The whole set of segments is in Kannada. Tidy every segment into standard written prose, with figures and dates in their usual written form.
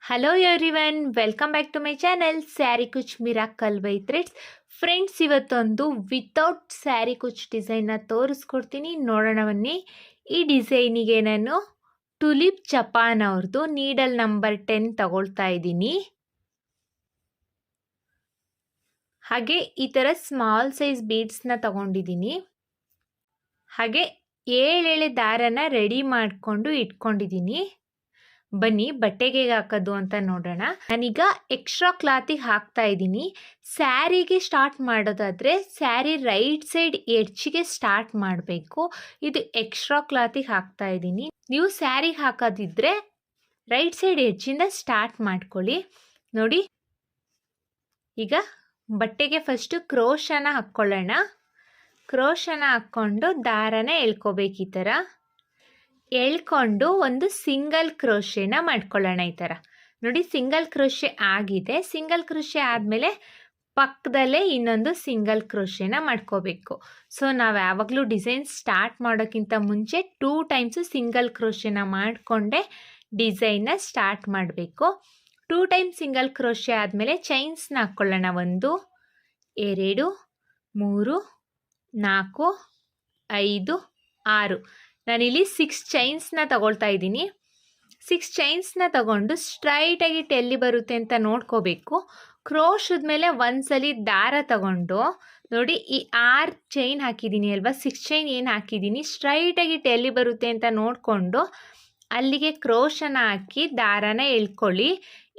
Hello everyone, welcome back to my channel saree kuch miracle by threads. Friends, ಇವತ್ತೊಂದು ವಿತೌಟ್ ಸ್ಯಾರಿ ಕುಚ್ ಡಿಸೈನ್ನ ತೋರಿಸ್ಕೊಡ್ತೀನಿ, ನೋಡೋಣ ಬನ್ನಿ. ಈ ಡಿಸೈನಿಗೆ ನಾನು ಟುಲಿಪ್ ಜಪಾನ್ ಅವ್ರದ್ದು ನೀಡಲ್ ನಂಬರ್ 10 ತಗೊಳ್ತಾ ಇದ್ದೀನಿ. ಹಾಗೆ ಈ ಥರ ಸ್ಮಾಲ್ ಸೈಜ್ ಬೀಡ್ಸ್ನ ತಗೊಂಡಿದ್ದೀನಿ. ಹಾಗೆ 7 ದಾರನ ರೆಡಿ ಮಾಡಿಕೊಂಡು ಇಟ್ಕೊಂಡಿದ್ದೀನಿ. ಬನ್ನಿ ಬಟ್ಟೆಗೆ ಹಾಕೋದು ಅಂತ ನೋಡೋಣ. ನಾನೀಗ ಎಕ್ಸ್ಟ್ರಾ ಕ್ಲಾತಿಗೆ ಹಾಕ್ತಾ ಇದ್ದೀನಿ. ಸ್ಯಾರಿಗೆ ಸ್ಟಾರ್ಟ್ ಮಾಡೋದಾದರೆ ಸ್ಯಾರಿ ರೈಟ್ ಸೈಡ್ ಎಡ್ಜಿಗೆ ಸ್ಟಾರ್ಟ್ ಮಾಡಬೇಕು. ಇದು ಎಕ್ಸ್ಟ್ರಾ ಕ್ಲಾತಿಗೆ ಹಾಕ್ತಾ ಇದ್ದೀನಿ. ನೀವು ಸ್ಯಾರಿಗೆ ಹಾಕೋದಿದ್ರೆ ರೈಟ್ ಸೈಡ್ ಎಡ್ಜಿಂದ ಸ್ಟಾರ್ಟ್ ಮಾಡ್ಕೊಳ್ಳಿ. ನೋಡಿ, ಈಗ ಬಟ್ಟೆಗೆ ಫಸ್ಟು ಕ್ರೋಶನ ಹಾಕ್ಕೊಳ್ಳೋಣ. ಕ್ರೋಶನ ಹಾಕ್ಕೊಂಡು ದಾರನ ಎಳ್ಕೋಬೇಕು. ಈ ಥರ ಎಳ್ಕೊಂಡು ಒಂದು ಸಿಂಗಲ್ ಕ್ರೋಶೆನ ಮಾಡ್ಕೊಳ್ಳೋಣ. ಈ ಥರ ನೋಡಿ, ಸಿಂಗಲ್ ಕ್ರೋಶೆ ಆಗಿದೆ. ಸಿಂಗಲ್ ಕ್ರೋಶೆ ಆದಮೇಲೆ ಪಕ್ಕದಲ್ಲೇ ಇನ್ನೊಂದು ಸಿಂಗಲ್ ಕ್ರೋಶೆನ ಮಾಡ್ಕೋಬೇಕು. ಸೊ ನಾವು ಯಾವಾಗಲೂ ಡಿಸೈನ್ ಸ್ಟಾರ್ಟ್ ಮಾಡೋಕ್ಕಿಂತ ಮುಂಚೆ 2 ಟೈಮ್ಸು ಸಿಂಗಲ್ ಕ್ರೋಶೆನ ಮಾಡಿಕೊಂಡೆ ಡಿಸೈನ್ನ ಸ್ಟಾರ್ಟ್ ಮಾಡಬೇಕು. 2 ಟೈಮ್ಸ್ ಸಿಂಗಲ್ ಕ್ರೋಶೆ ಆದಮೇಲೆ ಚೈನ್ಸ್ನ ಹಾಕ್ಕೊಳ್ಳೋಣ. 1 2 3 4 5 6. ನಾನಿಲ್ಲಿ 6 ಚೈನ್ಸ್ನ ತಗೊಳ್ತಾ ಇದ್ದೀನಿ. 6 ಚೈನ್ಸ್ನ ತಗೊಂಡು ಸ್ಟ್ರೈಟಾಗಿ ಎಲ್ಲಿ ಬರುತ್ತೆ ಅಂತ ನೋಡ್ಕೋಬೇಕು. ಕ್ರೋಶದ ಮೇಲೆ ಒಂದ್ಸಲಿ ದಾರ ತಗೊಂಡು ನೋಡಿ, ಈ 6 ಚೈನ್ ಹಾಕಿದ್ದೀನಿ ಅಲ್ವಾ, 6 ಚೈನ್ ಏನು ಹಾಕಿದ್ದೀನಿ ಸ್ಟ್ರೈಟಾಗಿ ಎಲ್ಲಿ ಬರುತ್ತೆ ಅಂತ ನೋಡಿಕೊಂಡು ಅಲ್ಲಿಗೆ ಕ್ರೋಶನ ಹಾಕಿ ದಾರನ ಎಳ್ಕೊಳ್ಳಿ.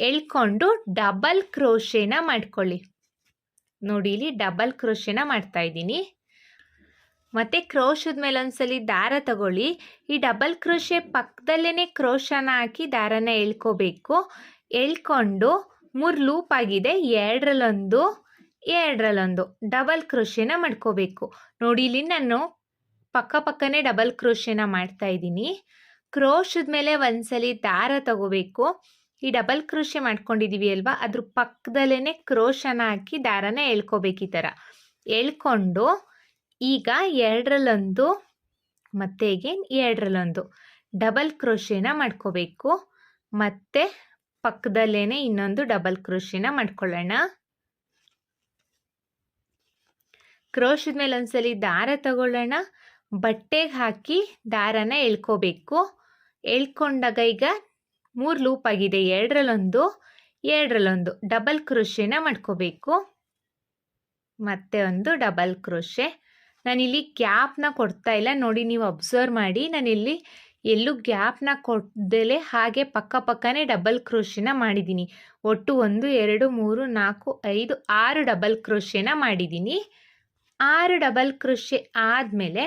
ಎಳ್ಕೊಂಡು ಡಬಲ್ ಕ್ರೋಶೆನ ಮಾಡ್ಕೊಳ್ಳಿ. ನೋಡಿ, ಇಲ್ಲಿ ಡಬಲ್ ಕ್ರೋಶೆನ ಮಾಡ್ತಾ ಇದ್ದೀನಿ. ಮತ್ತು ಕ್ರೋಶದ ಮೇಲೆ ಒಂದ್ಸಲಿ ದಾರ ತಗೊಳ್ಳಿ. ಈ ಡಬಲ್ ಕ್ರೋಶೆ ಪಕ್ಕದಲ್ಲೇ ಕ್ರೋಶನ ಹಾಕಿ ದಾರನ ಎಳ್ಕೋಬೇಕು. ಎಳ್ಕೊಂಡು 3 ಲೂಪ್ ಆಗಿದೆ, 2ರಲ್ಲೊಂದು 2ರಲ್ಲೊಂದು ಡಬಲ್ ಕ್ರೋಶೆನ ಮಾಡ್ಕೋಬೇಕು. ನೋಡಿ, ಇಲ್ಲಿ ನಾನು ಪಕ್ಕನೇ ಡಬಲ್ ಕ್ರೋಶೆನ ಮಾಡ್ತಾ ಇದ್ದೀನಿ. ಕ್ರೋಶದ ಮೇಲೆ ಒಂದ್ಸಲಿ ದಾರ ತಗೋಬೇಕು. ಈ ಡಬಲ್ ಕ್ರೋಶೆ ಮಾಡ್ಕೊಂಡಿದ್ದೀವಿ ಅಲ್ವಾ, ಅದ್ರ ಪಕ್ಕದಲ್ಲೇ ಕ್ರೋಶನ ಹಾಕಿ ದಾರನ ಎಳ್ಕೋಬೇಕು. ಈ ಥರ ಎಳ್ಕೊಂಡು ಈಗ 2ರಲ್ಲೊಂದು ಮತ್ತೆ 2ರಲ್ಲೊಂದು ಡಬಲ್ ಕ್ರೋಶೆನ ಮಾಡ್ಕೋಬೇಕು. ಮತ್ತೆ ಪಕ್ಕದಲ್ಲೇ ಇನ್ನೊಂದು ಡಬಲ್ ಕ್ರೋಶೆನ ಮಾಡ್ಕೊಳ್ಳೋಣ. ಕ್ರೋಶದ ಮೇಲೆ ಒಂದ್ಸಲಿ ದಾರ ತಗೊಳ್ಳೋಣ. ಬಟ್ಟೆಗೆ ಹಾಕಿ ದಾರನ ಎಳ್ಕೋಬೇಕು. ಎಳ್ಕೊಂಡಾಗ ಈಗ 3 ಲೂಪ್ ಆಗಿದೆ, 2ರಲ್ಲೊಂದು 2ರಲ್ಲೊಂದು ಡಬಲ್ ಕ್ರೋಶೆನ ಮಾಡ್ಕೋಬೇಕು. ಮತ್ತೆ ಒಂದು ಡಬಲ್ ಕ್ರೋಶೆ. ನಾನಿಲ್ಲಿ ಗ್ಯಾಪ್ನ ಕೊಡ್ತಾ ಇಲ್ಲ, ನೋಡಿ ನೀವು ಅಬ್ಸರ್ವ್ ಮಾಡಿ. ನಾನಿಲ್ಲಿ ಎಲ್ಲೂ ಗ್ಯಾಪ್ನ ಕೊಡ್ದಲೇ ಹಾಗೆ ಪಕ್ಕನೇ ಡಬಲ್ ಕ್ರೋಶೆನ ಮಾಡಿದ್ದೀನಿ. ಒಟ್ಟು 1 2 3 4 5 6 ಡಬಲ್ ಕ್ರೋಶೆನ ಮಾಡಿದ್ದೀನಿ. 6 ಡಬಲ್ ಕ್ರೋಶೆ ಆದಮೇಲೆ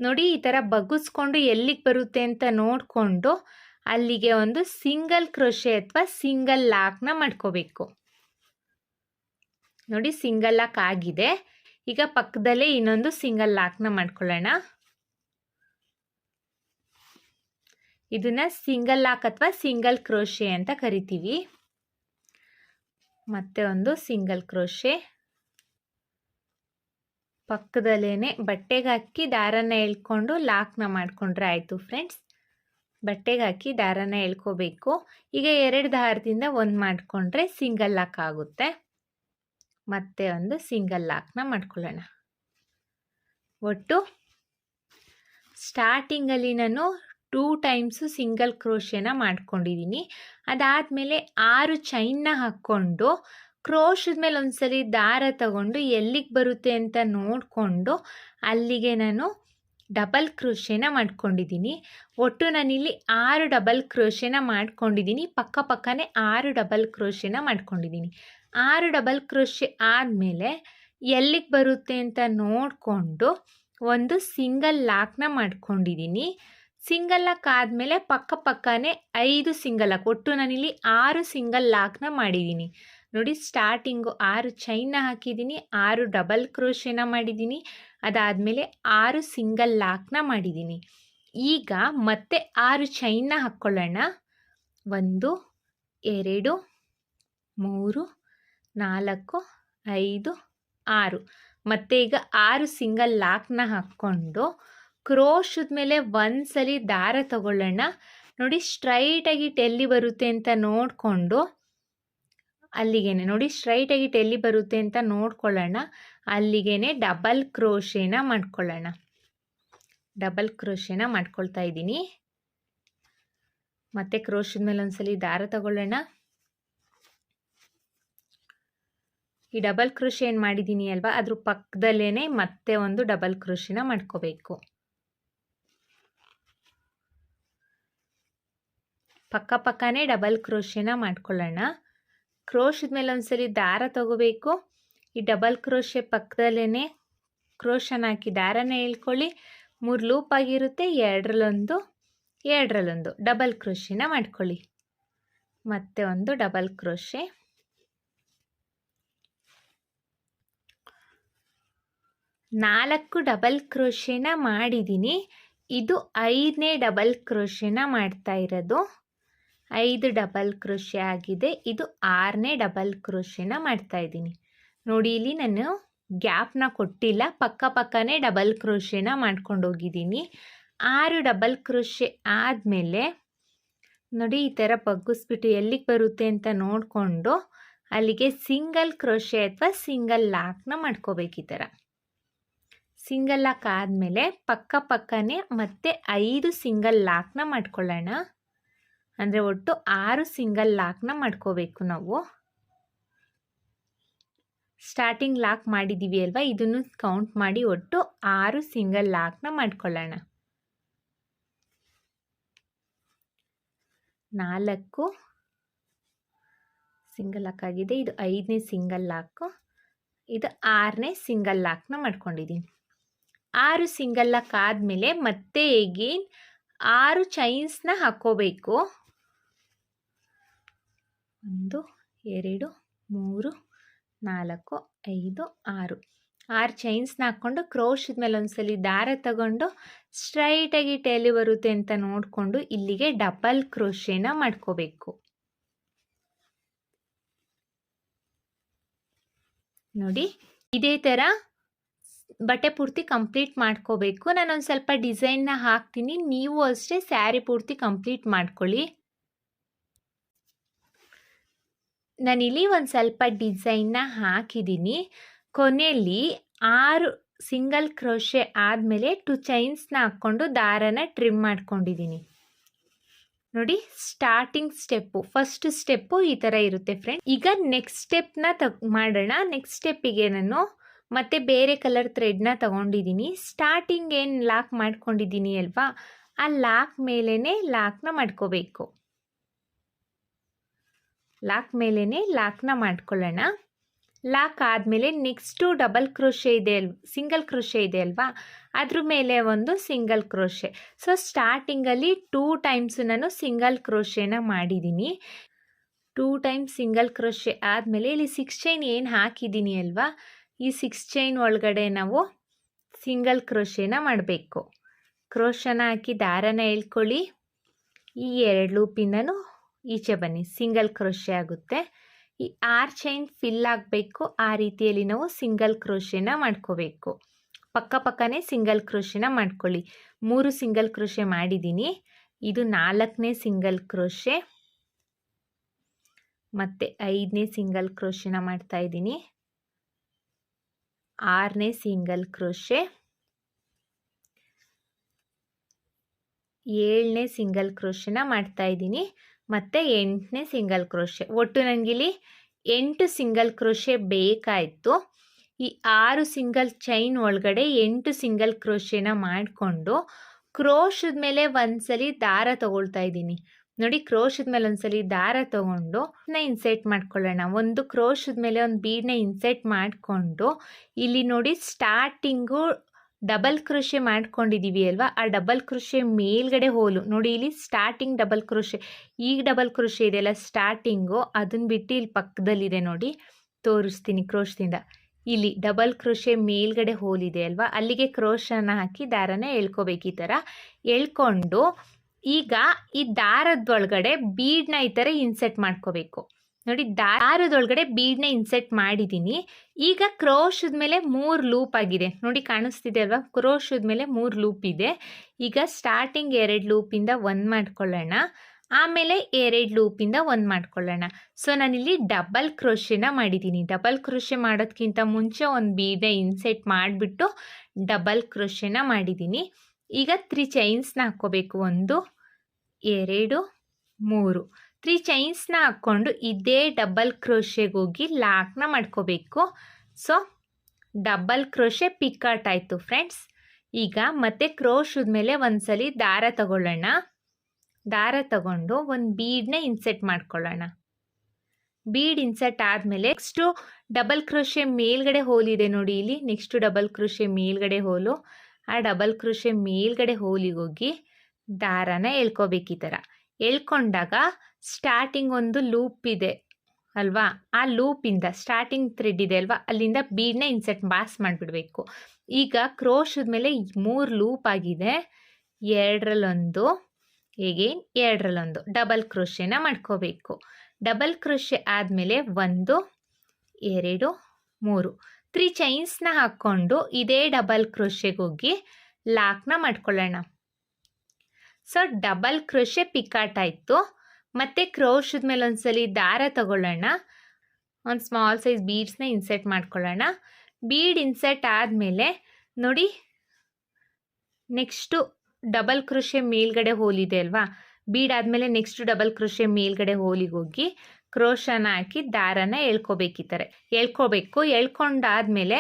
ನೋಡಿ, ಈ ಥರ ಬಗ್ಗಿಸ್ಕೊಂಡು ಎಲ್ಲಿಗೆ ಬರುತ್ತೆ ಅಂತ ನೋಡಿಕೊಂಡು ಅಲ್ಲಿಗೆ ಒಂದು ಸಿಂಗಲ್ ಕ್ರೋಶೆ ಅಥವಾ ಸಿಂಗಲ್ ಲಾಕ್ನ ಮಾಡ್ಕೋಬೇಕು. ನೋಡಿ, ಸಿಂಗಲ್ ಲಾಕ್ ಆಗಿದೆ. ಈಗ ಪಕ್ಕದಲ್ಲೇ ಇನ್ನೊಂದು ಸಿಂಗಲ್ ಲಾಕ್ನ ಮಾಡ್ಕೊಳ್ಳೋಣ. ಇದನ್ನ ಸಿಂಗಲ್ ಲಾಕ್ ಅಥವಾ ಸಿಂಗಲ್ ಕ್ರೋಶೆ ಅಂತ ಕರಿತೀವಿ. ಮತ್ತೆ ಒಂದು ಸಿಂಗಲ್ ಕ್ರೋಶೆ. ಪಕ್ಕದಲ್ಲೇನೆ ಬಟ್ಟೆಗೆ ಹಾಕಿ ದಾರನ ಎಳ್ಕೊಂಡು ಲಾಕ್ನ ಮಾಡ್ಕೊಂಡ್ರೆ ಆಯಿತು ಫ್ರೆಂಡ್ಸ್. ಬಟ್ಟೆಗೆ ಹಾಕಿ ದಾರನ ಎಳ್ಕೋಬೇಕು. ಈಗ 2 ದಾರದಿಂದ 1 ಮಾಡಿಕೊಂಡ್ರೆ ಸಿಂಗಲ್ ಲಾಕ್ ಆಗುತ್ತೆ. ಮತ್ತೆ ಒಂದು ಸಿಂಗಲ್ ಲಾಕ್ನ ಮಾಡ್ಕೊಳ್ಳೋಣ. ಒಟ್ಟು ಸ್ಟಾರ್ಟಿಂಗಲ್ಲಿ ನಾನು 2 ಟೈಮ್ಸು ಸಿಂಗಲ್ ಕ್ರೋಶೆನ ಮಾಡ್ಕೊಂಡಿದ್ದೀನಿ. ಅದಾದಮೇಲೆ 6 ಚೈನ್ನ ಹಾಕ್ಕೊಂಡು ಕ್ರೋಶದ ಮೇಲೆ ಒಂದ್ಸಲಿ ದಾರ ತಗೊಂಡು ಎಲ್ಲಿಗೆ ಬರುತ್ತೆ ಅಂತ ನೋಡಿಕೊಂಡು ಅಲ್ಲಿಗೆ ನಾನು ಡಬಲ್ ಕ್ರೋಶೆನ ಮಾಡ್ಕೊಂಡಿದ್ದೀನಿ. ಒಟ್ಟು ನಾನಿಲ್ಲಿ 6 ಡಬಲ್ ಕ್ರೋಶೆನ ಮಾಡ್ಕೊಂಡಿದ್ದೀನಿ. ಪಕ್ಕನೇ 6 ಡಬಲ್ ಕ್ರೋಶೆನ ಮಾಡ್ಕೊಂಡಿದ್ದೀನಿ. 6 ಡಬಲ್ ಕ್ರೋಶೆ ಆದಮೇಲೆ ಎಲ್ಲಿಗೆ ಬರುತ್ತೆ ಅಂತ ನೋಡಿಕೊಂಡು ಒಂದು ಸಿಂಗಲ್ ಲಾಕ್ನ ಮಾಡ್ಕೊಂಡಿದ್ದೀನಿ. ಸಿಂಗಲ್ ಲಾಕ್ ಆದಮೇಲೆ ಪಕ್ಕನೇ 5 ಸಿಂಗಲ್ ಲಾಕ್. ಒಟ್ಟು ನಾನಿಲ್ಲಿ 6 ಸಿಂಗಲ್ ಲಾಕ್ನ ಮಾಡಿದ್ದೀನಿ. ನೋಡಿ, ಸ್ಟಾರ್ಟಿಂಗು 6 ಚೈನ್ನ ಹಾಕಿದ್ದೀನಿ, 6 ಡಬಲ್ ಕ್ರೋಶೆನ ಮಾಡಿದ್ದೀನಿ. ಅದಾದಮೇಲೆ 6 ಸಿಂಗಲ್ ಲಾಕ್ನ ಮಾಡಿದ್ದೀನಿ. ಈಗ ಮತ್ತೆ 6 ಚೈನ್ನ ಹಾಕ್ಕೊಳ್ಳೋಣ. 1 2 3 4 5 6. ಮತ್ತೆ ಈಗ 6 ಸಿಂಗಲ್ ಲಾಕ್ನ ಹಾಕ್ಕೊಂಡು ಕ್ರೋಶದ ಮೇಲೆ ಒಂದ್ಸಲಿ ದಾರ ತಗೊಳ್ಳೋಣ. ನೋಡಿ ಸ್ಟ್ರೈಟಾಗಿ ಎಲ್ಲಿ ಬರುತ್ತೆ ಅಂತ ನೋಡಿಕೊಂಡು ಅಲ್ಲಿಗೇನೆ ನೋಡಿ ಸ್ಟ್ರೈಟಾಗಿ ಎಲ್ಲಿ ಬರುತ್ತೆ ಅಂತ ನೋಡ್ಕೊಳ್ಳೋಣ. ಅಲ್ಲಿಗೇನೆ ಡಬಲ್ ಕ್ರೋಶೇನ ಮಾಡ್ಕೊಳ್ಳೋಣ. ಡಬಲ್ ಕ್ರೋಶೇನ ಮಾಡ್ಕೊಳ್ತಾ ಇದ್ದೀನಿ. ಮತ್ತೆ ಕ್ರೋಶದ ಮೇಲೆ ಒಂದ್ಸಲಿ ದಾರ ತಗೊಳ್ಳೋಣ. ಈ ಡಬಲ್ ಕ್ರೋಶೆ ಏನು ಮಾಡಿದ್ದೀನಿ ಅಲ್ವಾ, ಅದ್ರ ಪಕ್ಕದಲ್ಲೇ ಮತ್ತೆ ಒಂದು ಡಬಲ್ ಕ್ರೋಶೆನ ಮಾಡ್ಕೋಬೇಕು. ಪಕ್ಕನೇ ಡಬಲ್ ಕ್ರೋಶೆನ ಮಾಡ್ಕೊಳ್ಳೋಣ. ಕ್ರೋಶದ ಮೇಲೆ ಒಂದ್ಸಲಿ ದಾರ ತಗೋಬೇಕು. ಈ ಡಬಲ್ ಕ್ರೋಶೆ ಪಕ್ಕದಲ್ಲೇ ಕ್ರೋಶನ ಹಾಕಿ ದಾರನ ಎಳ್ಕೊಳ್ಳಿ. 3 ಲೂಪ್ ಆಗಿರುತ್ತೆ. ಎರಡರಲ್ಲೊಂದು ಡಬಲ್ ಕ್ರೋಶೆನ ಮಾಡ್ಕೊಳ್ಳಿ. ಮತ್ತೆ ಒಂದು ಡಬಲ್ ಕ್ರೋಶೆ, 4 ಡಬಲ್ ಕ್ರೋಶೆನ ಮಾಡಿದ್ದೀನಿ. ಇದು 5ನೇ ಡಬಲ್ ಕ್ರೋಶೆನ ಮಾಡ್ತಾ ಇರೋದು. 5 ಡಬಲ್ ಕ್ರೋಶೆ ಆಗಿದೆ. ಇದು 6ನೇ ಡಬಲ್ ಕ್ರೋಶೆನ ಮಾಡ್ತಾ ಇದ್ದೀನಿ. ನೋಡಿ ಇಲ್ಲಿ ನಾನು ಗ್ಯಾಪ್ನ ಕೊಟ್ಟಿಲ್ಲ, ಪಕ್ಕನೇ ಡಬಲ್ ಕ್ರೋಶೆನ ಮಾಡ್ಕೊಂಡು ಹೋಗಿದ್ದೀನಿ. 6 ಡಬಲ್ ಕ್ರೋಶೆ ಆದಮೇಲೆ ನೋಡಿ ಈ ಥರ ಬಗ್ಗಿಸ್ಬಿಟ್ಟು ಎಲ್ಲಿಗೆ ಬರುತ್ತೆ ಅಂತ ನೋಡಿಕೊಂಡು ಅಲ್ಲಿಗೆ ಸಿಂಗಲ್ ಕ್ರೋಶೆ ಅಥವಾ ಸಿಂಗಲ್ ಲಾಕ್ನ ಮಾಡ್ಕೋಬೇಕು. ಈ ಥರ ಸಿಂಗಲ್ ಲಾಕ್ ಆದಮೇಲೆ ಪಕ್ಕನೇ ಮತ್ತೆ 5 ಸಿಂಗಲ್ ಲಾಕ್ನ ಮಾಡ್ಕೊಳ್ಳೋಣ. ಅಂದರೆ ಒಟ್ಟು 6 ಸಿಂಗಲ್ ಲಾಕ್ನ ಮಾಡ್ಕೋಬೇಕು ನಾವು. ಸ್ಟಾರ್ಟಿಂಗ್ ಲಾಕ್ ಮಾಡಿದ್ದೀವಿ ಅಲ್ವಾ, ಇದನ್ನು ಕೌಂಟ್ ಮಾಡಿ ಒಟ್ಟು 6 ಸಿಂಗಲ್ ಲಾಕ್ನ ಮಾಡ್ಕೊಳ್ಳೋಣ. 4 ಸಿಂಗಲ್ ಲಾಕ್ ಆಗಿದೆ. ಇದು 5ನೇ ಸಿಂಗಲ್ ಲಾಕು. ಇದು 6ನೇ ಸಿಂಗಲ್ ಲಾಕ್ನ ಮಾಡ್ಕೊಂಡಿದ್ದೀನಿ. 6 ಸಿಂಗಲ್ ಲಾಕ್ ಆದಮೇಲೆ ಮತ್ತೆ ಎಗೇನ್ 6 ಚೈನ್ಸ್ನ ಹಾಕೋಬೇಕು. 1 2 3 4 5 6 ಚೈನ್ಸ್ನ ಹಾಕ್ಕೊಂಡು ಕ್ರೋಶದ ಮೇಲೆ ಒಂದ್ಸಲಿ ದಾರ ತಗೊಂಡು ಸ್ಟ್ರೈಟಾಗಿ ಎಲ್ಲಿ ಬರುತ್ತೆ ಅಂತ ನೋಡಿಕೊಂಡು ಇಲ್ಲಿಗೆ ಡಬಲ್ ಕ್ರೋಶೆನ ಮಾಡ್ಕೋಬೇಕು. ನೋಡಿ ಇದೇ ಥರ ಬಟ್ಟೆ ಪೂರ್ತಿ ಕಂಪ್ಲೀಟ್ ಮಾಡ್ಕೋಬೇಕು. ನಾನೊಂದು ಸ್ವಲ್ಪ ಡಿಸೈನ್ನ ಹಾಕ್ತೀನಿ, ನೀವು ಅಷ್ಟೇ ಸ್ಯಾರಿ ಪೂರ್ತಿ ಕಂಪ್ಲೀಟ್ ಮಾಡ್ಕೊಳ್ಳಿ. ನಾನಿಲ್ಲಿ ಒಂದು ಸ್ವಲ್ಪ ಡಿಸೈನ್ನ ಹಾಕಿದ್ದೀನಿ. ಕೊನೆಯಲ್ಲಿ 6 ಸಿಂಗಲ್ ಕ್ರೋಶೆ ಆದಮೇಲೆ 2 ಚೈನ್ಸ್ನ ಹಾಕ್ಕೊಂಡು ದಾರನ ಟ್ರಿಮ್ ಮಾಡ್ಕೊಂಡಿದ್ದೀನಿ. ನೋಡಿ ಸ್ಟಾರ್ಟಿಂಗ್ ಸ್ಟೆಪ್ಪು, ಫಸ್ಟ್ ಸ್ಟೆಪ್ಪು ಈ ಥರ ಇರುತ್ತೆ ಫ್ರೆಂಡ್. ಈಗ ನೆಕ್ಸ್ಟ್ ಸ್ಟೆಪ್ನ ಮಾಡೋಣ. ನೆಕ್ಸ್ಟ್ ಸ್ಟೆಪ್ಪಿಗೆ ನಾನು ಮತ್ತೆ ಬೇರೆ ಕಲರ್ ಥ್ರೆಡ್ನ ತಗೊಂಡಿದ್ದೀನಿ. ಸ್ಟಾರ್ಟಿಂಗ್ ಏನು ಲಾಕ್ ಮಾಡ್ಕೊಂಡಿದ್ದೀನಿ ಅಲ್ವಾ, ಆ ಲಾಕ್ ಮೇಲೇ ಲಾಕ್ನ ಮಾಡ್ಕೋಬೇಕು. ಲಾಕ್ ಮೇಲೇ ಲಾಕ್ನ ಮಾಡ್ಕೊಳ್ಳೋಣ. ಲಾಕ್ ಆದಮೇಲೆ ನೆಕ್ಸ್ಟು ಡಬಲ್ ಕ್ರೋಶೆ ಇದೆ ಸಿಂಗಲ್ ಕ್ರೋಶೆ ಇದೆ ಅಲ್ವಾ, ಅದ್ರ ಮೇಲೆ ಒಂದು ಸಿಂಗಲ್ ಕ್ರೋಶೆ. ಸೊ ಸ್ಟಾರ್ಟಿಂಗಲ್ಲಿ 2 ಟೈಮ್ಸು ನಾನು ಸಿಂಗಲ್ ಕ್ರೋಶೆನ ಮಾಡಿದ್ದೀನಿ. 2 ಟೈಮ್ಸ್ ಸಿಂಗಲ್ ಕ್ರೋಶೆ ಆದಮೇಲೆ ಇಲ್ಲಿ 6 ಚೈನ್ ಏನು ಹಾಕಿದ್ದೀನಿ ಅಲ್ವಾ, ಈ 6 ಚೈನ್ ಒಳಗಡೆ ನಾವು ಸಿಂಗಲ್ ಕ್ರೋಶೆನ ಮಾಡಬೇಕು. ಕ್ರೋಶನ ಹಾಕಿ ದಾರನ ಎಳ್ಕೊಳ್ಳಿ. ಈ 2 ಲೂಪಿಂದನೂ ಈಚೆ ಬನ್ನಿ, ಸಿಂಗಲ್ ಕ್ರೋಶೆ ಆಗುತ್ತೆ. ಈ 6 ಚೈನ್ ಫಿಲ್ ಆಗಬೇಕು. ಆ ರೀತಿಯಲ್ಲಿ ನಾವು ಸಿಂಗಲ್ ಕ್ರೋಶೆನ ಮಾಡ್ಕೋಬೇಕು. ಪಕ್ಕನೇ ಸಿಂಗಲ್ ಕ್ರೋಶೆನ ಮಾಡ್ಕೊಳ್ಳಿ. 3 ಸಿಂಗಲ್ ಕ್ರೋಶೆ ಮಾಡಿದ್ದೀನಿ. ಇದು 4ನೇ ಸಿಂಗಲ್ ಕ್ರೋಶೆ, ಮತ್ತು 5ನೇ ಸಿಂಗಲ್ ಕ್ರೋಶೆನ ಮಾಡ್ತಾ ಇದ್ದೀನಿ. 6ನೇ ಸಿಂಗಲ್ ಕ್ರೋಶೆ, 7ನೇ ಸಿಂಗಲ್ ಕ್ರೋಶೆನ ಮಾಡ್ತಾ ಇದ್ದೀನಿ, ಮತ್ತು 8ನೇ ಸಿಂಗಲ್ ಕ್ರೋಶೆ. ಒಟ್ಟು ನನಗಿಲ್ಲಿ 8 ಸಿಂಗಲ್ ಕ್ರೋಶೆ ಬೇಕಾಯಿತು. ಈ 6 ಸಿಂಗಲ್ ಚೈನ್ ಒಳಗಡೆ 8 ಸಿಂಗಲ್ ಕ್ರೋಶೆನ ಮಾಡಿಕೊಂಡು ಕ್ರೋಶದ ಮೇಲೆ ಒಂದ್ಸಲಿ ದಾರ ತಗೊಳ್ತಾ ಇದ್ದೀನಿ. ನೋಡಿ ಕ್ರೋಶದ ಮೇಲೆ ಒಂದ್ಸಲಿ ದಾರ ತಗೊಂಡು ಇನ್ಸೆಟ್ ಮಾಡ್ಕೊಳ್ಳೋಣ. ಒಂದು ಕ್ರೋಶದ ಮೇಲೆ ಒಂದು ಬೀಡನ್ನ ಇನ್ಸೆಟ್ ಮಾಡಿಕೊಂಡು ಇಲ್ಲಿ ನೋಡಿ ಸ್ಟಾರ್ಟಿಂಗು ಡಬಲ್ ಕ್ರೋಶೆ ಮಾಡ್ಕೊಂಡಿದ್ದೀವಿ ಅಲ್ವಾ, ಆ ಡಬಲ್ ಕ್ರೋಶೆ ಮೇಲ್ಗಡೆ ಹೋಲು ನೋಡಿ, ಇಲ್ಲಿ ಸ್ಟಾರ್ಟಿಂಗ್ ಡಬಲ್ ಕ್ರೋಶೆ, ಈಗ ಡಬಲ್ ಕ್ರೋಶೆ ಇದೆಯಲ್ಲ ಸ್ಟಾರ್ಟಿಂಗು, ಅದನ್ನ ಬಿಟ್ಟು ಇಲ್ಲಿ ಪಕ್ಕದಲ್ಲಿದೆ ನೋಡಿ, ತೋರಿಸ್ತೀನಿ ಕ್ರೋಶದಿಂದ. ಇಲ್ಲಿ ಡಬಲ್ ಕ್ರೋಶೆ ಮೇಲ್ಗಡೆ ಹೋಲಿದೆ ಅಲ್ವಾ, ಅಲ್ಲಿಗೆ ಕ್ರೋಶನ ಹಾಕಿ ದಾರನ ಎಳ್ಕೋಬೇಕು. ಈ ಥರ ಎಳ್ಕೊಂಡು ಈಗ ಈ ದಾರದೊಳಗಡೆ ಬೀಡನ್ನ ಈ ಥರ ಇನ್ಸೆಟ್ ಮಾಡ್ಕೋಬೇಕು. ನೋಡಿ ದಾರದೊಳಗಡೆ ಬೀಡ್ನ ಇನ್ಸೆಟ್ ಮಾಡಿದ್ದೀನಿ. ಈಗ ಕ್ರೋಶದ ಮೇಲೆ 3 ಲೂಪ್ ಆಗಿದೆ ನೋಡಿ, ಕಾಣಿಸ್ತಿದೆ ಅಲ್ವಾ? ಕ್ರೋಶದ ಮೇಲೆ 3 ಲೂಪ್ ಇದೆ. ಈಗ ಸ್ಟಾರ್ಟಿಂಗ್ 2 ಲೂಪಿಂದ 1 ಮಾಡ್ಕೊಳ್ಳೋಣ, ಆಮೇಲೆ 2 ಲೂಪಿಂದ 1 ಮಾಡ್ಕೊಳ್ಳೋಣ. ಸೊ ನಾನಿಲ್ಲಿ ಡಬಲ್ ಕ್ರೋಶೆನ ಮಾಡಿದ್ದೀನಿ. ಡಬಲ್ ಕ್ರೋಶೆ ಮಾಡೋದಕ್ಕಿಂತ ಮುಂಚೆ ಒಂದು ಬೀಡ್ನ ಇನ್ಸೆಟ್ ಮಾಡಿಬಿಟ್ಟು ಡಬಲ್ ಕ್ರೋಶೆನ ಮಾಡಿದ್ದೀನಿ. ಈಗ 3 ಚೈನ್ಸ್ನ ಹಾಕ್ಕೋಬೇಕು. 1 2 3 3 ಚೈನ್ಸ್ನ ಹಾಕ್ಕೊಂಡು ಇದೇ ಡಬಲ್ ಕ್ರೋಶೆಗೆ ಹೋಗಿ ಲಾಕ್ನ ಮಾಡ್ಕೋಬೇಕು. ಸೊ ಡಬಲ್ ಕ್ರೋಶೆ ಪಿಕಾಟ್ ಆಯಿತು ಫ್ರೆಂಡ್ಸ್. ಈಗ ಮತ್ತೆ ಕ್ರೋಶದ ಮೇಲೆ ಒಂದ್ಸಲಿ ದಾರ ತಗೊಳ್ಳೋಣ. ದಾರ ತಗೊಂಡು ಒಂದು ಬೀಡ್ನ ಇನ್ಸೆಟ್ ಮಾಡ್ಕೊಳ್ಳೋಣ. ಬೀಡ್ ಇನ್ಸೆಟ್ ಆದಮೇಲೆ ನೆಕ್ಸ್ಟು ಡಬಲ್ ಕ್ರೋಶೆ ಮೇಲ್ಗಡೆ ಹೋಲಿದೆ ನೋಡಿ ಇಲ್ಲಿ, ನೆಕ್ಸ್ಟು ಡಬಲ್ ಕ್ರೋಶೆ ಮೇಲ್ಗಡೆ ಹೋಲು. ಆ ಡಬಲ್ ಕ್ರೋಶೆ ಮೇಲ್ಗಡೆ ಹೋಲಿಗೆ ಹೋಗಿ ದಾರನ ಎಳ್ಕೋಬೇಕು. ಈ ಥರ ಎಳ್ಕೊಂಡಾಗ ಸ್ಟಾರ್ಟಿಂಗ್ ಒಂದು ಲೂಪ್ ಇದೆ ಅಲ್ವಾ, ಆ ಲೂಪಿಂದ ಸ್ಟಾರ್ಟಿಂಗ್ ಥ್ರೆಡ್ ಇದೆ ಅಲ್ವಾ, ಅಲ್ಲಿಂದ ಬೀಡ್ನ ಇನ್ಸೆಟ್ ಪಾಸ್ ಮಾಡಿಬಿಡಬೇಕು. ಈಗ ಕ್ರೋಶದ ಮೇಲೆ 3 ಲೂಪ್ ಆಗಿದೆ. 2ರಲ್ಲೊಂದು, ಹೇಗೇನ್ 2ರಲ್ಲೊಂದು ಡಬಲ್ ಕ್ರೋಶೆನ ಮಾಡ್ಕೋಬೇಕು. ಡಬಲ್ ಕ್ರೋಶೆ ಆದಮೇಲೆ 1 2 3 3 ಚೈನ್ಸ್ನ ಹಾಕ್ಕೊಂಡು ಇದೇ ಡಬಲ್ ಕ್ರೋಶೆಗೆ ಹೋಗಿ ಲಾಕ್ನ ಮಾಡ್ಕೊಳ್ಳೋಣ. ಸೊ ಡಬಲ್ ಕ್ರೋಶೆ ಪಿಕಾಟ್ ಆಯಿತು. ಮತ್ತು ಕ್ರೋಶದ ಮೇಲೆ ಒಂದ್ಸಲಿ ದಾರ ತಗೊಳ್ಳೋಣ, ಒಂದು ಸ್ಮಾಲ್ ಸೈಜ್ ಬೀಡ್ಸ್ನ ಇನ್ಸೆಟ್ ಮಾಡ್ಕೊಳ್ಳೋಣ. ಬೀಡ್ ಇನ್ಸೆಟ್ ಆದಮೇಲೆ ನೋಡಿ ನೆಕ್ಸ್ಟು ಡಬಲ್ ಕ್ರೋಶೆ ಮೇಲ್ಗಡೆ ಹೋಲಿದೆ ಅಲ್ವಾ, ಬೀಡ್ ಆದಮೇಲೆ ನೆಕ್ಸ್ಟು ಡಬಲ್ ಕ್ರೋಶೆ ಮೇಲ್ಗಡೆ ಹೋಲಿಗೆ ಹೋಗಿ ಕ್ರೋಶನ ಹಾಕಿ ದಾರನ ಎಳ್ಕೋಬೇಕು. ಈ ಥರ ಎಳ್ಕೋಬೇಕು. ಎಳ್ಕೊಂಡಾದಮೇಲೆ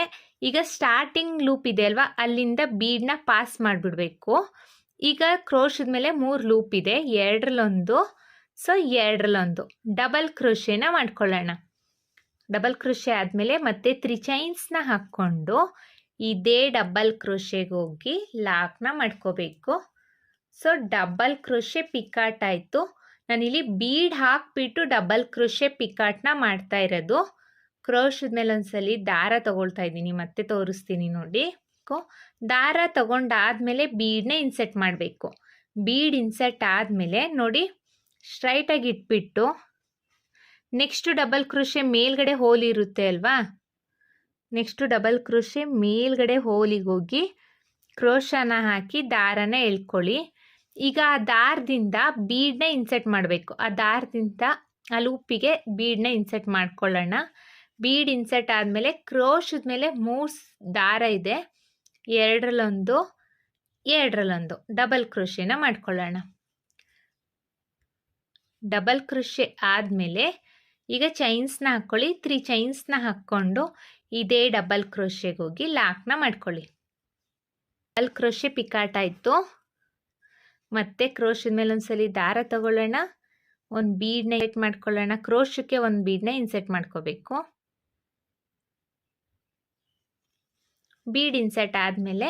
ಈಗ ಸ್ಟಾರ್ಟಿಂಗ್ ಲೂಪ್ ಇದೆ ಅಲ್ವಾ, ಅಲ್ಲಿಂದ ಬೀಡ್ನ ಪಾಸ್ ಮಾಡಿಬಿಡಬೇಕು. ಈಗ ಕ್ರೋಶದ ಮೇಲೆ 3 ಲೂಪ್ ಇದೆ. 2ರಲ್ಲೊಂದು, ಸೊ 2ರಲ್ಲೊಂದು ಡಬಲ್ ಕ್ರೋಶೆನ ಮಾಡ್ಕೊಳ್ಳೋಣ. ಡಬಲ್ ಕ್ರೋಶೆ ಆದಮೇಲೆ ಮತ್ತೆ 3 ಚೈನ್ಸ್ನ ಹಾಕ್ಕೊಂಡು ಇದೇ ಡಬಲ್ ಕ್ರೋಶೆಗೆ ಹೋಗಿ ಲಾಕ್ನ ಮಾಡ್ಕೋಬೇಕು. ಸೊ ಡಬಲ್ ಕ್ರೋಶೆ ಪಿಕಾಟ್ ಆಯಿತು. ನಾನಿಲ್ಲಿ ಬೀಡ್ ಹಾಕಿಬಿಟ್ಟು ಡಬಲ್ ಕ್ರೋಶೆ ಪಿಕಾಟ್ನ ಮಾಡ್ತಾ ಇರೋದು. ಕ್ರೋಶದ ಮೇಲೆ ಒಂದ್ಸಲಿ ದಾರ ತಗೊಳ್ತಾ ಇದ್ದೀನಿ, ಮತ್ತೆ ತೋರಿಸ್ತೀನಿ ನೋಡಿ. ದಾರ ತಗೊಂಡಾದ್ಮೇಲೆ ಬೀಡ್ನ ಇನ್ಸೆಟ್ ಮಾಡಬೇಕು. ಬೀಡ್ ಇನ್ಸೆಟ್ ಆದಮೇಲೆ ನೋಡಿ ಸ್ಟ್ರೈಟಾಗಿ ಇಟ್ಬಿಟ್ಟು ನೆಕ್ಸ್ಟು ಡಬಲ್ ಕ್ರೋಶೆ ಮೇಲ್ಗಡೆ ಹೋಲ್ ಇರುತ್ತೆ ಅಲ್ವಾ, ನೆಕ್ಸ್ಟು ಡಬಲ್ ಕ್ರೋಶೆ ಮೇಲ್ಗಡೆ ಹೋಲಿಗೆ ಹೋಗಿ ಕ್ರೋಶನ ಹಾಕಿ ದಾರನ ಎಳ್ಕೊಳ್ಳಿ. ಈಗ ಆ ದಾರದಿಂದ ಬೀಡ್ನ ಇನ್ಸೆಟ್ ಮಾಡಬೇಕು. ಆ ದಾರದಿಂದ ಆ ಲೂಪಿಗೆ ಬೀಡ್ನ ಇನ್ಸೆಟ್ ಮಾಡ್ಕೊಳ್ಳೋಣ. ಬೀಡ್ ಇನ್ಸೆಟ್ ಆದಮೇಲೆ ಕ್ರೋಶದ ಮೇಲೆ 3 ದಾರ ಇದೆ. 2ರಲ್ಲೊಂದು, 2ರಲ್ಲೊಂದು ಡಬಲ್ ಕ್ರೋಶೆನ ಮಾಡ್ಕೊಳ್ಳೋಣ. ಡಬಲ್ ಕ್ರೋಶೆ ಆದಮೇಲೆ ಈಗ ಚೈನ್ಸ್ನ ಹಾಕ್ಕೊಳ್ಳಿ. 3 ಚೈನ್ಸ್ನ ಹಾಕ್ಕೊಂಡು ಇದೇ ಡಬಲ್ ಕ್ರೋಶೆಗೆ ಹೋಗಿ ಲಾಕ್ನ ಮಾಡ್ಕೊಳ್ಳಿ. ಡಬಲ್ ಕ್ರೋಶೆ ಪಿಕಾಟ್ ಆಯಿತು. ಮತ್ತೆ ಕ್ರೋಶದ ಮೇಲೆ ಒಂದ್ಸಲಿ ದಾರ ತಗೊಳ್ಳೋಣ, ಒಂದು ಬೀಡ್ನ ಇನ್ಸೆಟ್ ಮಾಡ್ಕೊಳ್ಳೋಣ. ಕ್ರೋಶಕ್ಕೆ ಒಂದು ಬೀಡ್ನ ಇನ್ಸೆಟ್ ಮಾಡ್ಕೋಬೇಕು. ಬೀಡ್ ಇನ್ಸೆಟ್ ಆದಮೇಲೆ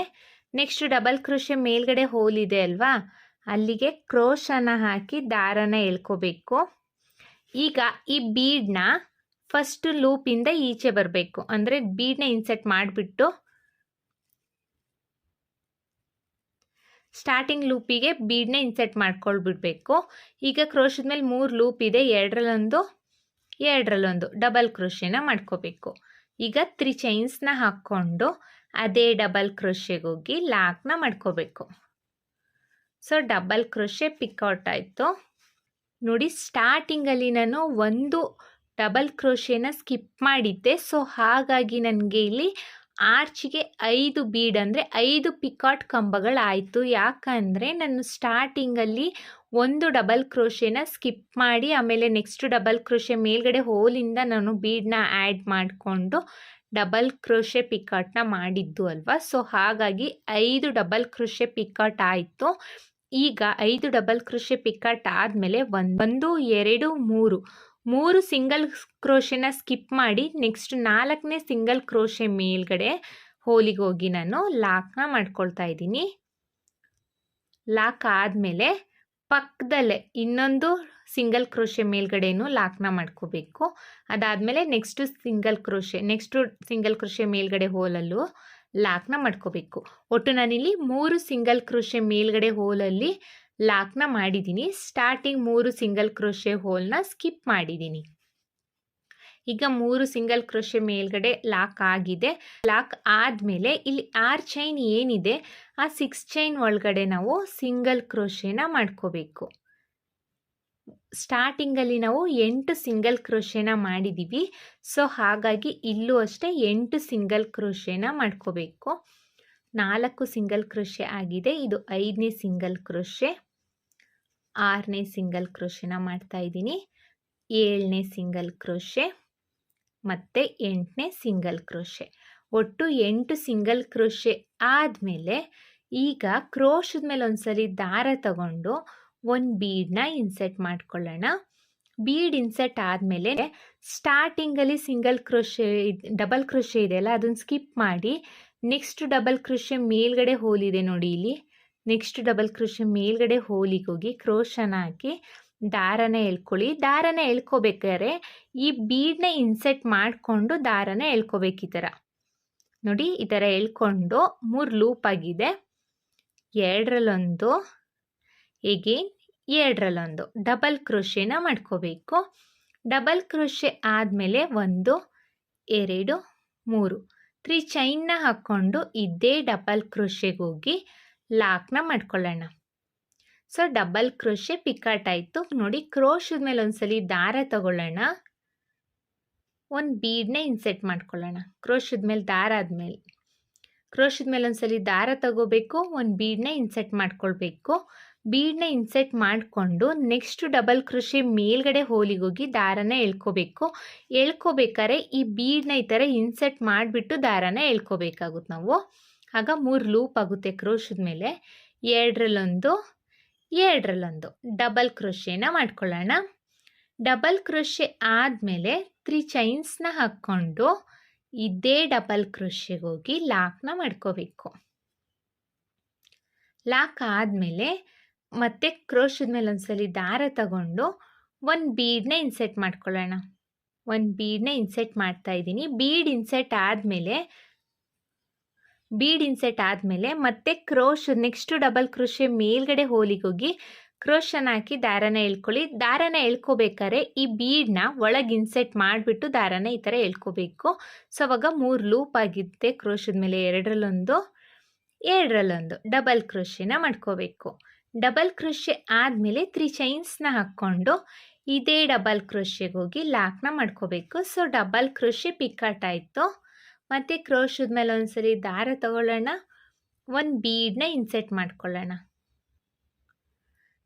ನೆಕ್ಸ್ಟ್ ಡಬಲ್ ಕ್ರೋಶೆ ಮೇಲ್ಗಡೆ ಹೋಲ್ ಇದೆ ಅಲ್ವಾ, ಅಲ್ಲಿಗೆ ಕ್ರೋಶನ ಹಾಕಿ ದಾರನ ಎಳ್ಕೋಬೇಕು. ಈಗ ಈ ಬೀಡ್ನ ಫಸ್ಟ್ ಲೂಪಿಂದ ಈಚೆ ಬರಬೇಕು, ಅಂದರೆ ಬೀಡ್ನ ಇನ್ಸೆಟ್ ಮಾಡಿಬಿಟ್ಟು ಸ್ಟಾರ್ಟಿಂಗ್ ಲೂಪಿಗೆ ಬೀಡ್ನ ಇನ್ಸೆಟ್ ಮಾಡ್ಕೊಳ್ಬಿಡ್ಬೇಕು. ಈಗ ಕ್ರೋಶದ ಮೇಲೆ 3 ಲೂಪ್ ಇದೆ. 2ರಲ್ಲೊಂದು, 2ರಲ್ಲೊಂದು ಡಬಲ್ ಕ್ರೋಶೆನ ಮಾಡ್ಕೋಬೇಕು. ಈಗ 3 ಚೈನ್ಸ್ನ ಹಾಕ್ಕೊಂಡು ಅದೇ ಡಬಲ್ ಕ್ರೋಶೆಗೆ ಹೋಗಿ ಲಾಕ್ನ ಮಾಡ್ಕೋಬೇಕು. ಸೊ ಡಬಲ್ ಕ್ರೋಶೆ ಪಿಕೌಟ್ ಆಯಿತು ನೋಡಿ. ಸ್ಟಾರ್ಟಿಂಗಲ್ಲಿ ನಾನು ಒಂದು ಡಬಲ್ ಕ್ರೋಶೆನ ಸ್ಕಿಪ್ ಮಾಡಿದ್ದೆ. ಸೊ ಹಾಗಾಗಿ ನನಗೆ ಇಲ್ಲಿ ಆರ್ಚಿಗೆ 5 ಬೀಡ್ ಅಂದರೆ 5 ಪಿಕಾಟ್ ಕಂಬಗಳಾಯಿತು. ಯಾಕಂದರೆ ನಾನು ಸ್ಟಾರ್ಟಿಂಗಲ್ಲಿ ಒಂದು ಡಬಲ್ ಕ್ರೋಶೆನ ಸ್ಕಿಪ್ ಮಾಡಿ ಆಮೇಲೆ ನೆಕ್ಸ್ಟ್ ಡಬಲ್ ಕ್ರೋಶೆ ಮೇಲ್ಗಡೆ ಹೋಲಿಂದ ನಾನು ಬೀಡನ್ನ ಆ್ಯಡ್ ಮಾಡಿಕೊಂಡು ಡಬಲ್ ಕ್ರೋಶೆ ಪಿಕಾಟ್ನ ಮಾಡಿದ್ದು ಅಲ್ವಾ. ಸೊ ಹಾಗಾಗಿ 5 ಡಬಲ್ ಕ್ರೋಶೆ ಪಿಕಾಟ್ ಆಯಿತು. ಈಗ 5 ಡಬಲ್ ಕ್ರೋಶೆ ಪಿಕಾಟ್ ಆದಮೇಲೆ 1 2 3 ಸಿಂಗಲ್ ಕ್ರೋಶೆನ ಸ್ಕಿಪ್ ಮಾಡಿ ನೆಕ್ಸ್ಟ್ 4ನೇ ಸಿಂಗಲ್ ಕ್ರೋಶೆ ಮೇಲ್ಗಡೆ ಹೋಲಿಗೆ ಹೋಗಿ ನಾನು ಲಾಕ್ನ ಮಾಡ್ಕೊಳ್ತಾ ಇದ್ದೀನಿ. ಲಾಕ್ ಆದಮೇಲೆ ಪಕ್ಕದಲ್ಲೇ ಇನ್ನೊಂದು ಸಿಂಗಲ್ ಕ್ರೋಶೆ ಮೇಲ್ಗಡೆನೂ ಲಾಕ್ನ ಮಾಡ್ಕೋಬೇಕು. ಅದಾದಮೇಲೆ ನೆಕ್ಸ್ಟು ಸಿಂಗಲ್ ಕ್ರೋಶೆ ಮೇಲ್ಗಡೆ ಹೋಲಲ್ಲೂ ಲಾಕ್ನ ಮಾಡ್ಕೋಬೇಕು. ಒಟ್ಟು ನಾನಿಲ್ಲಿ 3 ಸಿಂಗಲ್ ಕ್ರೋಶೆ ಮೇಲ್ಗಡೆ ಹೋಲಲ್ಲಿ ಲಾಕ್ನ ಮಾಡಿದ್ದೀನಿ. ಸ್ಟಾರ್ಟಿಂಗ್ 3 ಸಿಂಗಲ್ ಕ್ರೋಶೆ ಹೋಲ್ನ ಸ್ಕಿಪ್ ಮಾಡಿದ್ದೀನಿ. ಈಗ 3 ಸಿಂಗಲ್ ಕ್ರೋಶೆ ಮೇಲ್ಗಡೆ ಲಾಕ್ ಆಗಿದೆ. ಲಾಕ್ ಆದಮೇಲೆ ಇಲ್ಲಿ 6 ಚೈನ್ ಏನಿದೆ ಆ 6 ಚೈನ್ ಒಳಗಡೆ ನಾವು ಸಿಂಗಲ್ ಕ್ರೋಶೆನ ಮಾಡ್ಕೋಬೇಕು. ಸ್ಟಾರ್ಟಿಂಗಲ್ಲಿ ನಾವು 8 ಸಿಂಗಲ್ ಕ್ರೋಶೆನ ಮಾಡಿದ್ದೀವಿ. ಸೊ ಹಾಗಾಗಿ ಇಲ್ಲೂ ಅಷ್ಟೇ 8 ಸಿಂಗಲ್ ಕ್ರೋಶೆನ ಮಾಡ್ಕೋಬೇಕು. 4 ಸಿಂಗಲ್ ಕ್ರೋಶೆ ಆಗಿದೆ. ಇದು 5ನೇ ಸಿಂಗಲ್ ಕ್ರೋಶೆ, 6ನೇ ಸಿಂಗಲ್ ಕ್ರೋಶೆನ ಮಾಡ್ತಾ ಇದ್ದೀನಿ, 7ನೇ ಸಿಂಗಲ್ ಕ್ರೋಶೆ ಮತ್ತು 8ನೇ ಸಿಂಗಲ್ ಕ್ರೋಶೆ. ಒಟ್ಟು 8 ಸಿಂಗಲ್ ಕ್ರೋಶೆ ಆದಮೇಲೆ ಈಗ ಕ್ರೋಶದ ಮೇಲೆ ಒಂದ್ಸಲಿ ದಾರ ತಗೊಂಡು ಒಂದು ಬೀಡನ್ನ ಇನ್ಸೆಟ್ ಮಾಡ್ಕೊಳ್ಳೋಣ. ಬೀಡ್ ಇನ್ಸೆಟ್ ಆದಮೇಲೆ ಸ್ಟಾರ್ಟಿಂಗಲ್ಲಿ ಸಿಂಗಲ್ ಕ್ರೋಶೆ ಡಬಲ್ ಕ್ರೋಶೆ ಇದೆಯಲ್ಲ ಅದನ್ನು ಸ್ಕಿಪ್ ಮಾಡಿ ನೆಕ್ಸ್ಟ್ ಡಬಲ್ ಕ್ರೋಶೆ ಮೇಲ್ಗಡೆ ಹೋಲಿದೆ ನೋಡಿ ಇಲ್ಲಿ, ನೆಕ್ಸ್ಟ್ ಡಬಲ್ ಕ್ರೋಶೆ ಮೇಲ್ಗಡೆ ಹೋಲಿಗೆ ಹೋಗಿ ಕ್ರೋಶನ ಹಾಕಿ ದಾರನ ಎಳ್ಕೊಳ್ಳಿ. ದಾರನ ಎಳ್ಕೋಬೇಕಾದ್ರೆ ಈ ಬೀಡನ್ನ ಇನ್ಸೆಟ್ ಮಾಡಿಕೊಂಡು ದಾರನ ಎಳ್ಕೋಬೇಕು. ಈ ಥರ ನೋಡಿ, ಈ ಥರ ಎಳ್ಕೊಂಡು 3 ಲೂಪ್ ಆಗಿದೆ. 2ರಲ್ಲೊಂದು, ಎಗೇನ್ 2ರಲ್ಲೊಂದು ಡಬಲ್ ಕ್ರೋಶೆನ ಮಾಡ್ಕೋಬೇಕು. ಡಬಲ್ ಕ್ರೋಶೆ ಆದಮೇಲೆ 1 2 3 3 ಚೈನ್ನ ಹಾಕ್ಕೊಂಡು ಇದೇ ಡಬಲ್ ಕ್ರೋಶೆಗೆ ಹೋಗಿ ಲಾಕ್ನ ಮಾಡ್ಕೊಳ್ಳೋಣ. ಸೊ ಡಬಲ್ ಕ್ರೋಶೆ ಪಿಕಾಟ್ ಆಯಿತು ನೋಡಿ. ಕ್ರೋಶದ ಮೇಲೆ ಒಂದ್ಸಲಿ ದಾರ ತಗೊಳ್ಳೋಣ, ಒಂದು ಬೀಡನ್ನ ಇನ್ಸೆಟ್ ಮಾಡ್ಕೊಳ್ಳೋಣ. ಕ್ರೋಶದ ಮೇಲೆ ದಾರ ಆದಮೇಲೆ ಕ್ರೋಶದ ಮೇಲೆ ಒಂದ್ಸಲಿ ದಾರ ತಗೋಬೇಕು, ಒಂದು ಬೀಡನ್ನ ಇನ್ಸೆಟ್ ಮಾಡ್ಕೊಳ್ಬೇಕು. ಬೀಡನ್ನ ಇನ್ಸೆಟ್ ಮಾಡಿಕೊಂಡು ನೆಕ್ಸ್ಟ್ ಡಬಲ್ ಕ್ರೋಶೆ ಮೇಲ್ಗಡೆ ಹೋಲಿಗೆ ಹೋಗಿ ದಾರನ ಎಳ್ಕೋಬೇಕು. ಎಳ್ಕೋಬೇಕಾದ್ರೆ ಈ ಬೀಡನ್ನ ಈ ಥರ ಇನ್ಸೆಟ್ ಮಾಡಿಬಿಟ್ಟು ದಾರನ ಎಳ್ಕೋಬೇಕಾಗುತ್ತೆ ನಾವು. ಆಗ 3 ಲೂಪ್ ಆಗುತ್ತೆ ಕ್ರೋಶದ ಮೇಲೆ. 2ರಲ್ಲೊಂದು 2ರಲ್ಲೊಂದು ಡಬಲ್ ಕ್ರೋಶೆನ ಮಾಡ್ಕೊಳ್ಳೋಣ. ಡಬಲ್ ಕ್ರೋಶೆ ಆದಮೇಲೆ 3 ಚೈನ್ಸ್ನ ಹಾಕ್ಕೊಂಡು ಇದೇ ಡಬಲ್ ಕ್ರೋಶೆಗೆ ಹೋಗಿ ಲಾಕ್ನ ಮಾಡ್ಕೋಬೇಕು. ಲಾಕ್ ಆದಮೇಲೆ ಮತ್ತೆ ಕ್ರೋಶದ ಮೇಲೆ ಒಂದ್ಸಲಿ ದಾರ ತಗೊಂಡು ಒಂದು ಬೀಡನ್ನ ಇನ್ಸೆಟ್ ಮಾಡ್ಕೊಳ್ಳೋಣ. ಒಂದು ಬೀಡನ್ನ ಇನ್ಸೆಟ್ ಮಾಡ್ತಾ ಇದ್ದೀನಿ. ಬೀಡ್ ಇನ್ಸೆಟ್ ಆದಮೇಲೆ ಮತ್ತೆ ನೆಕ್ಸ್ಟ್ ಡಬಲ್ ಕ್ರೋಶೆ ಮೇಲ್ಗಡೆ ಹೋಲಿಗೆ ಹೋಗಿ ಕ್ರೋಶನ ಹಾಕಿ ದಾರನ ಎಳ್ಕೊಳ್ಳಿ. ದಾರನ ಎಳ್ಕೋಬೇಕಾದ್ರೆ ಈ ಬೀಡನ್ನ ಒಳಗೆ ಇನ್ಸೆಟ್ ಮಾಡಿಬಿಟ್ಟು ದಾರನ ಈ ಥರ ಎಳ್ಕೋಬೇಕು. ಸೊ ಅವಾಗ 3 ಲೂಪ್ ಆಗಿರುತ್ತೆ ಕ್ರೋಶದ ಮೇಲೆ. 2ರಲ್ಲೊಂದು 2ರಲ್ಲೊಂದು ಡಬಲ್ ಕ್ರೋಶೆನ ಮಾಡ್ಕೋಬೇಕು. ಡಬಲ್ ಕ್ರೋಶೆ ಆದಮೇಲೆ 3 ಚೈನ್ಸ್ನ ಹಾಕ್ಕೊಂಡು ಇದೇ ಡಬಲ್ ಕ್ರೋಶೆಗೆ ಹೋಗಿ ಲಾಕ್ನ ಮಾಡ್ಕೋಬೇಕು. ಸೊ ಡಬಲ್ ಕ್ರೋಶೆ ಪಿಕಾಟ್ ಆಯಿತು. ಮತ್ತು ಕ್ರೋಶದ ಮೇಲೆ ಒಂದ್ಸಲಿ ದಾರ ತಗೊಳ್ಳೋಣ, ಒಂದು ಬೀಡನ್ನ ಇನ್ಸೆಟ್ ಮಾಡ್ಕೊಳ್ಳೋಣ.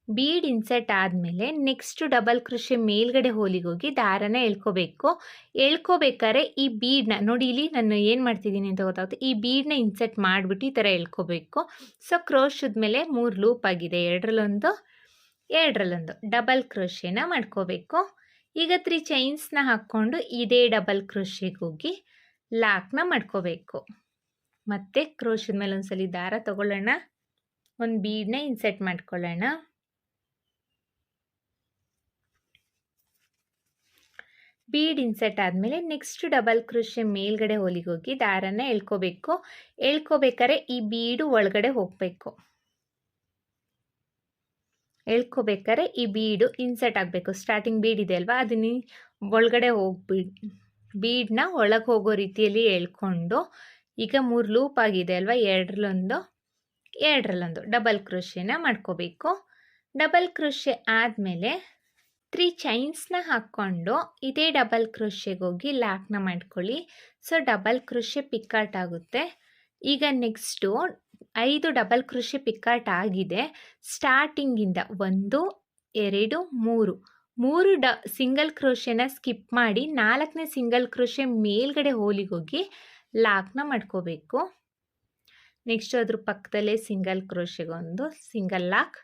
ಬೀಡ್ ಇನ್ಸೆಟ್ ಆದಮೇಲೆ ನೆಕ್ಸ್ಟ್ ಡಬಲ್ ಕ್ರೋಶೆ ಮೇಲ್ಗಡೆ ಹೋಲಿಗೆ ಹೋಗಿ ದಾರನ ಎಳ್ಕೋಬೇಕು. ಎಳ್ಕೋಬೇಕಾದ್ರೆ ಈ ಬೀಡನ್ನ ನೋಡಿ, ಇಲ್ಲಿ ನಾನು ಏನು ಮಾಡ್ತಿದ್ದೀನಿ ಅಂತ ಗೊತ್ತಾಗುತ್ತೆ. ಈ ಬೀಡನ್ನ ಇನ್ಸೆಟ್ ಮಾಡಿಬಿಟ್ಟು ಈ ಥರ ಎಳ್ಕೋಬೇಕು. ಸೊ ಕ್ರೋಶದ ಮೇಲೆ 3 ಲೂಪ್ ಆಗಿದೆ. 2ರಲ್ಲೊಂದು 2ರಲ್ಲೊಂದು ಡಬಲ್ ಕ್ರೋಶೆನ ಮಾಡ್ಕೋಬೇಕು. ಈಗ 3 ಚೈನ್ಸ್ನ ಹಾಕ್ಕೊಂಡು ಇದೇ ಡಬಲ್ ಕ್ರೋಶೆಗೆ ಹೋಗಿ ಲಾಕ್ನ ಮಾಡ್ಕೋಬೇಕು. ಮತ್ತು ಕ್ರೋಶದ ಮೇಲೆ ಒಂದ್ಸಲಿ ದಾರ ತಗೊಳ್ಳೋಣ, ಒಂದು ಬೀಡನ್ನ ಇನ್ಸೆಟ್ ಮಾಡ್ಕೊಳ್ಳೋಣ. ಬೀಡ್ ಇನ್ಸೆಟ್ ಆದಮೇಲೆ ನೆಕ್ಸ್ಟ್ ಡಬಲ್ ಕ್ರೋಶೆ ಮೇಲ್ಗಡೆ ಹೋಲಿಗೆ ಹೋಗಿ ದಾರನ ಎಳ್ಕೋಬೇಕು. ಎಳ್ಕೋಬೇಕಾದ್ರೆ ಈ ಬೀಡು ಒಳಗಡೆ ಹೋಗಬೇಕು. ಎಳ್ಕೋಬೇಕಾದ್ರೆ ಈ ಬೀಡು ಇನ್ಸೆಟ್ ಆಗಬೇಕು. ಸ್ಟಾರ್ಟಿಂಗ್ ಬೀಡ್ ಇದೆ ಅಲ್ವಾ, ಅದನ್ನ ಒಳಗಡೆ ಬೀಡನ್ನ ಒಳಗೆ ಹೋಗೋ ರೀತಿಯಲ್ಲಿ ಎಳ್ಕೊಂಡು ಈಗ 3 ಲೂಪ್ ಆಗಿದೆ ಅಲ್ವಾ, 2ರಲ್ಲೊಂದು 2ರಲ್ಲೊಂದು ಡಬಲ್ ಕ್ರೋಶೆನ ಮಾಡ್ಕೋಬೇಕು. ಡಬಲ್ ಕ್ರೋಶೆ ಆದಮೇಲೆ 3 ಚೈನ್ಸ್ನ ಹಾಕ್ಕೊಂಡು ಇದೇ ಡಬಲ್ ಕ್ರೋಶೆಗೆ ಹೋಗಿ ಲಾಕ್ನ ಮಾಡ್ಕೊಳ್ಳಿ. ಸೊ ಡಬಲ್ ಕ್ರೋಶೆ ಪಿಕಾಟ್ ಆಗುತ್ತೆ. ಈಗ ನೆಕ್ಸ್ಟು 5 ಡಬಲ್ ಕ್ರೋಶೆ ಪಿಕಾಟ್ ಆಗಿದೆ. ಸ್ಟಾರ್ಟಿಂಗಿಂದ 1 2 3 ಸಿಂಗಲ್ ಕ್ರೋಶೆನ ಸ್ಕಿಪ್ ಮಾಡಿ 4ನೇ ಸಿಂಗಲ್ ಕ್ರೋಶೆ ಮೇಲ್ಗಡೆ ಹೋಲಿಗೆ ಹೋಗಿ ಲಾಕ್ನ ಮಾಡ್ಕೋಬೇಕು. ನೆಕ್ಸ್ಟ್ ಅದ್ರ ಪಕ್ಕದಲ್ಲೇ ಸಿಂಗಲ್ ಕ್ರೋಶೆಗೆ ಒಂದು ಸಿಂಗಲ್ ಲಾಕ್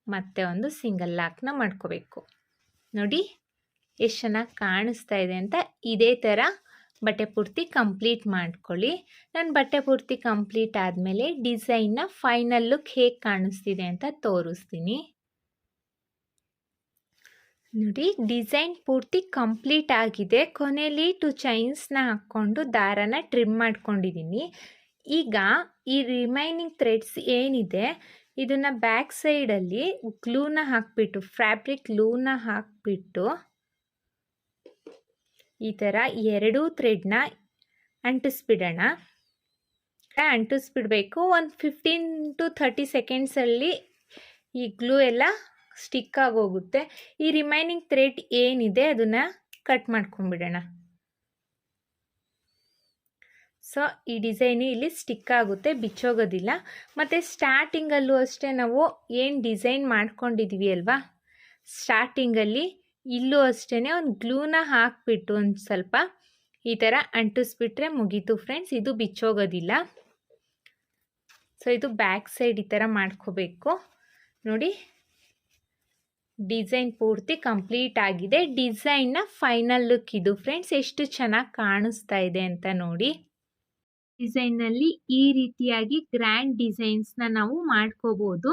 ಮತ್ತು ಒಂದು ಸಿಂಗಲ್ ಲಾಕ್ನ ಮಾಡ್ಕೋಬೇಕು. ನೋಡಿ ಎಷ್ಟು ಚೆನ್ನಾಗಿ ಕಾಣಿಸ್ತಾ ಇದೆ ಅಂತ. ಇದೇ ಥರ ಬಟ್ಟೆ ಪೂರ್ತಿ ಕಂಪ್ಲೀಟ್ ಮಾಡ್ಕೊಳ್ಳಿ. ನಾನು ಬಟ್ಟೆ ಪೂರ್ತಿ ಕಂಪ್ಲೀಟ್ ಆದಮೇಲೆ ಡಿಸೈನ್ನ ಫೈನಲ್ ಲುಕ್ ಹೇಗೆ ಕಾಣಿಸ್ತಿದೆ ಅಂತ ತೋರಿಸ್ತೀನಿ. ನೋಡಿ, ಡಿಸೈನ್ ಪೂರ್ತಿ ಕಂಪ್ಲೀಟ್ ಆಗಿದೆ. ಕೊನೆಯಲ್ಲಿ 2 ಚೈನ್ಸ್ನ ಹಾಕ್ಕೊಂಡು ದಾರನ ಟ್ರಿಮ್ ಮಾಡ್ಕೊಂಡಿದ್ದೀನಿ. ಈಗ ಈ ರಿಮೈನಿಂಗ್ ಥ್ರೆಡ್ಸ್ ಏನಿದೆ ಇದನ್ನು ಬ್ಯಾಕ್ ಸೈಡಲ್ಲಿ ಗ್ಲೂನ ಹಾಕಿಬಿಟ್ಟು ಫ್ಯಾಬ್ರಿಕ್ ಗ್ಲೂನ ಹಾಕಿಬಿಟ್ಟು ಈ ಥರ 2 ಥ್ರೆಡ್ನ ಅಂಟಿಸ್ಬಿಡೋಣ. ಅಂಟಿಸ್ಬಿಡಬೇಕು. ಒಂದು 15 to 30 ಸೆಕೆಂಡ್ಸಲ್ಲಿ ಈ ಗ್ಲೂ ಎಲ್ಲ ಸ್ಟಿಕ್ ಆಗೋಗುತ್ತೆ. ಈ ರಿಮೈನಿಂಗ್ ಥ್ರೆಡ್ ಏನಿದೆ ಅದನ್ನು ಕಟ್ ಮಾಡ್ಕೊಂಡ್ಬಿಡೋಣ. ಸೊ ಈ ಡಿಸೈನು ಇಲ್ಲಿ ಸ್ಟಿಕ್ ಆಗುತ್ತೆ, ಬಿಚ್ಚೋಗೋದಿಲ್ಲ. ಮತ್ತು ಸ್ಟಾರ್ಟಿಂಗಲ್ಲೂ ಅಷ್ಟೇ ನಾವು ಏನು ಡಿಸೈನ್ ಮಾಡ್ಕೊಂಡಿದ್ವಿ ಅಲ್ವಾ, ಸ್ಟಾರ್ಟಿಂಗಲ್ಲಿ ಇಲ್ಲೂ ಅಷ್ಟೇ ಒಂದು ಗ್ಲೂನ ಹಾಕಿಬಿಟ್ಟು ಒಂದು ಸ್ವಲ್ಪ ಈ ಥರ ಅಂಟಿಸ್ಬಿಟ್ರೆ ಮುಗೀತು ಫ್ರೆಂಡ್ಸ್, ಇದು ಬಿಚ್ಚೋಗೋದಿಲ್ಲ. ಸೊ ಇದು ಬ್ಯಾಕ್ ಸೈಡ್ ಈ ಥರ ಮಾಡ್ಕೋಬೇಕು. ನೋಡಿ ಡಿಸೈನ್ ಪೂರ್ತಿ ಕಂಪ್ಲೀಟ್ ಆಗಿದೆ. ಡಿಸೈನ್ನ ಫೈನಲ್ ಲುಕ್ ಇದು ಫ್ರೆಂಡ್ಸ್. ಎಷ್ಟು ಚೆನ್ನಾಗಿ ಕಾಣಿಸ್ತಾ ಇದೆ ಅಂತ ನೋಡಿ. ಡಿಸೈನ್ನಲ್ಲಿ ಈ ರೀತಿಯಾಗಿ ಗ್ರ್ಯಾಂಡ್ ಡಿಸೈನ್ಸ್ನ ನಾವು ಮಾಡ್ಕೋಬೋದು.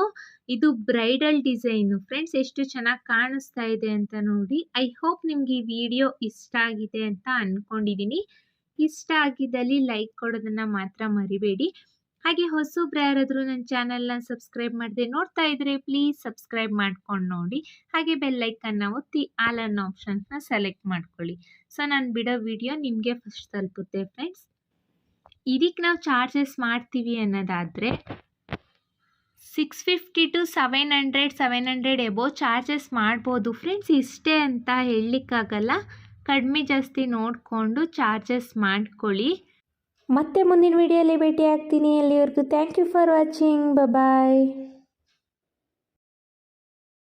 ಇದು ಬ್ರೈಡಲ್ ಡಿಸೈನು ಫ್ರೆಂಡ್ಸ್. ಎಷ್ಟು ಚೆನ್ನಾಗಿ ಕಾಣಿಸ್ತಾ ಇದೆ ಅಂತ ನೋಡಿ. ಐ ಹೋಪ್ ನಿಮ್ಗೆ ಈ ವಿಡಿಯೋ ಇಷ್ಟ ಆಗಿದೆ ಅಂತ ಅಂದ್ಕೊಂಡಿದ್ದೀನಿ. ಇಷ್ಟ ಆಗಿದ್ದಲ್ಲಿ ಲೈಕ್ ಕೊಡೋದನ್ನು ಮಾತ್ರ ಮರಿಬೇಡಿ. ಹಾಗೆ ಹೊಸಬ್ರು ಯಾರಾದರೂ ನನ್ನ ಚಾನಲ್ನ ಸಬ್ಸ್ಕ್ರೈಬ್ ಮಾಡದೆ ನೋಡ್ತಾ ಇದ್ರೆ ಪ್ಲೀಸ್ ಸಬ್ಸ್ಕ್ರೈಬ್ ಮಾಡ್ಕೊಂಡು ನೋಡಿ. ಹಾಗೆ ಬೆಲ್ಲೈಕನ್ನ ಒತ್ತಿ ಆಲ್ ಅನ್ನೋ ಆಪ್ಷನ್ಸ್ನ ಸೆಲೆಕ್ಟ್ ಮಾಡ್ಕೊಳ್ಳಿ. ಸೊ ನಾನು ಬಿಡೋ ವಿಡಿಯೋ ನಿಮಗೆ ಫಸ್ಟ್ ತಲುಪುತ್ತೆ ಫ್ರೆಂಡ್ಸ್. ಇದಕ್ಕೆ ನಾವು ಚಾರ್ಜಸ್ ಮಾಡ್ತೀವಿ ಅನ್ನೋದಾದರೆ 650 to 700 ಎಬೋ ಚಾರ್ಜಸ್ ಮಾಡ್ಬೋದು ಫ್ರೆಂಡ್ಸ್. ಇಷ್ಟೇ ಅಂತ ಹೇಳಲಿಕ್ಕಾಗಲ್ಲ, ಕಡಿಮೆ ಜಾಸ್ತಿ ನೋಡಿಕೊಂಡು ಚಾರ್ಜಸ್ ಮಾಡ್ಕೊಳ್ಳಿ. ಮತ್ತೆ ಮುಂದಿನ ವಿಡಿಯೋಲಿ ಭೇಟಿ ಆಗ್ತೀನಿ. ಅಲ್ಲಿವರೆಗೂ thank you for watching. Bye.